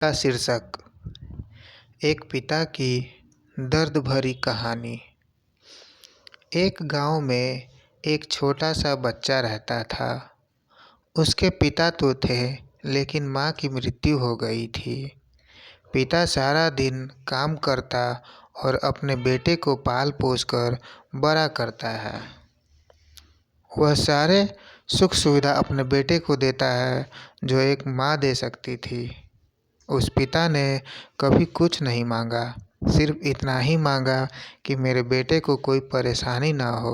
का शीर्षक एक पिता की दर्द भरी कहानी। एक गांव में एक छोटा सा बच्चा रहता था। उसके पिता तो थे, लेकिन माँ की मृत्यु हो गई थी। पिता सारा दिन काम करता और अपने बेटे को पाल पोस कर बड़ा करता है। वह सारे सुख सुविधा अपने बेटे को देता है जो एक माँ दे सकती थी। उस पिता ने कभी कुछ नहीं मांगा, सिर्फ इतना ही मांगा कि मेरे बेटे को कोई परेशानी ना हो।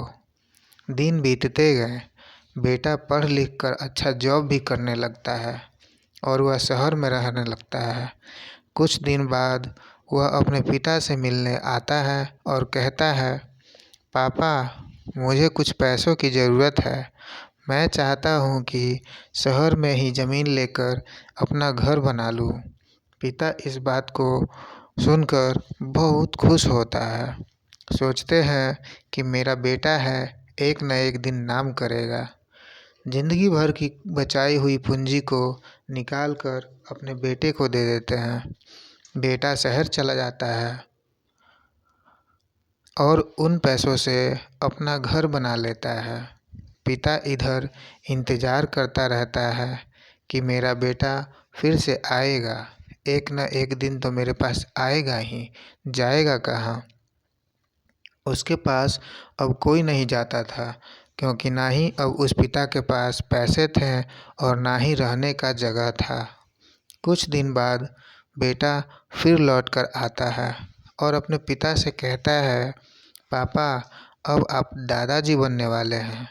दिन बीतते गए, बेटा पढ़ लिख कर अच्छा जॉब भी करने लगता है और वह शहर में रहने लगता है। कुछ दिन बाद वह अपने पिता से मिलने आता है और कहता है, पापा, मुझे कुछ पैसों की ज़रूरत है। मैं चाहता हूँ कि शहर में ही ज़मीन लेकर अपना घर बना लूँ। पिता इस बात को सुनकर बहुत खुश होता है। सोचते हैं कि मेरा बेटा है, एक न एक दिन नाम करेगा। जिंदगी भर की बचाई हुई पूंजी को निकाल कर अपने बेटे को दे देते हैं। बेटा शहर चला जाता है और उन पैसों से अपना घर बना लेता है। पिता इधर इंतज़ार करता रहता है कि मेरा बेटा फिर से आएगा, एक न एक दिन तो मेरे पास आएगा ही, जाएगा कहाँ। उसके पास अब कोई नहीं जाता था, क्योंकि ना ही अब उस पिता के पास पैसे थे और ना ही रहने का जगह था। कुछ दिन बाद बेटा फिर लौट कर आता है और अपने पिता से कहता है, पापा, अब आप दादाजी बनने वाले हैं।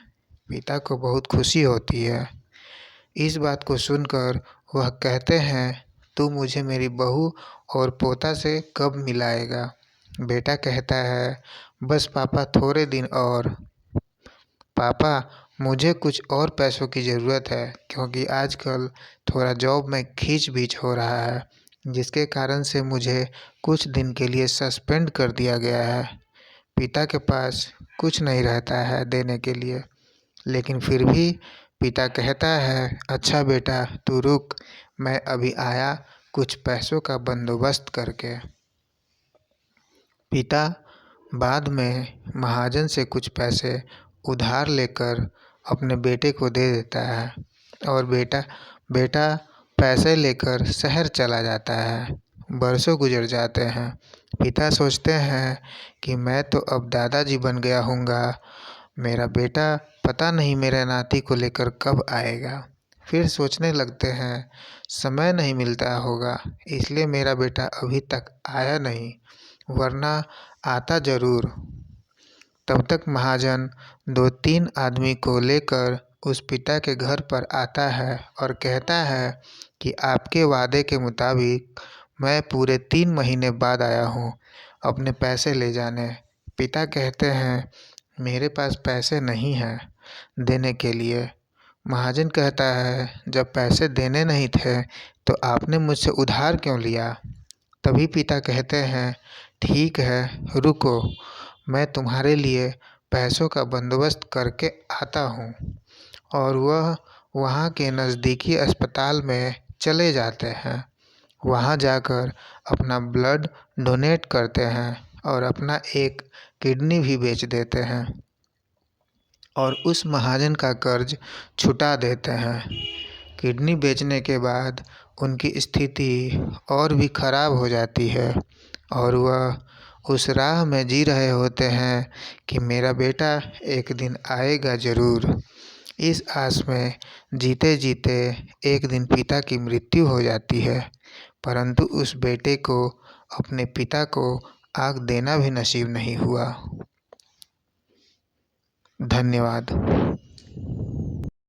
पिता को बहुत खुशी होती है। इस बात को सुनकर वह कहते हैं, तू मुझे मेरी बहू और पोता से कब मिलाएगा। बेटा कहता है, बस पापा, थोड़े दिन और। पापा, मुझे कुछ और पैसों की ज़रूरत है, क्योंकि आजकल थोड़ा जॉब में खींच बीच हो रहा है, जिसके कारण से मुझे कुछ दिन के लिए सस्पेंड कर दिया गया है। पिता के पास कुछ नहीं रहता है देने के लिए, लेकिन फिर भी पिता कहता है, अच्छा बेटा, तू रुक, मैं अभी आया कुछ पैसों का बंदोबस्त करके। पिता बाद में महाजन से कुछ पैसे उधार लेकर अपने बेटे को दे देता है और बेटा पैसे लेकर शहर चला जाता है। बरसों गुजर जाते हैं। पिता सोचते हैं कि मैं तो अब दादाजी बन गया हूँगा, मेरा बेटा पता नहीं मेरे नाती को लेकर कब आएगा। फिर सोचने लगते हैं, समय नहीं मिलता होगा, इसलिए मेरा बेटा अभी तक आया नहीं, वरना आता ज़रूर। तब तक महाजन 2-3 आदमी को लेकर उस पिता के घर पर आता है और कहता है कि आपके वादे के मुताबिक मैं पूरे 3 महीने बाद आया हूँ अपने पैसे ले जाने। पिता कहते हैं, मेरे पास पैसे नहीं हैं देने के लिए। महाजन कहता है, जब पैसे देने नहीं थे तो आपने मुझसे उधार क्यों लिया। तभी पिता कहते हैं, ठीक है, रुको, मैं तुम्हारे लिए पैसों का बंदोबस्त करके आता हूँ। और वह वहाँ के नज़दीकी अस्पताल में चले जाते हैं। वहाँ जाकर अपना ब्लड डोनेट करते हैं और अपना एक किडनी भी बेच देते हैं और उस महाजन का कर्ज छुटा देते हैं। किडनी बेचने के बाद उनकी स्थिति और भी ख़राब हो जाती है और वह उस राह में जी रहे होते हैं कि मेरा बेटा एक दिन आएगा ज़रूर। इस आस में जीते जीते एक दिन पिता की मृत्यु हो जाती है, परंतु उस बेटे को अपने पिता को आग देना भी नसीब नहीं हुआ। धन्यवाद।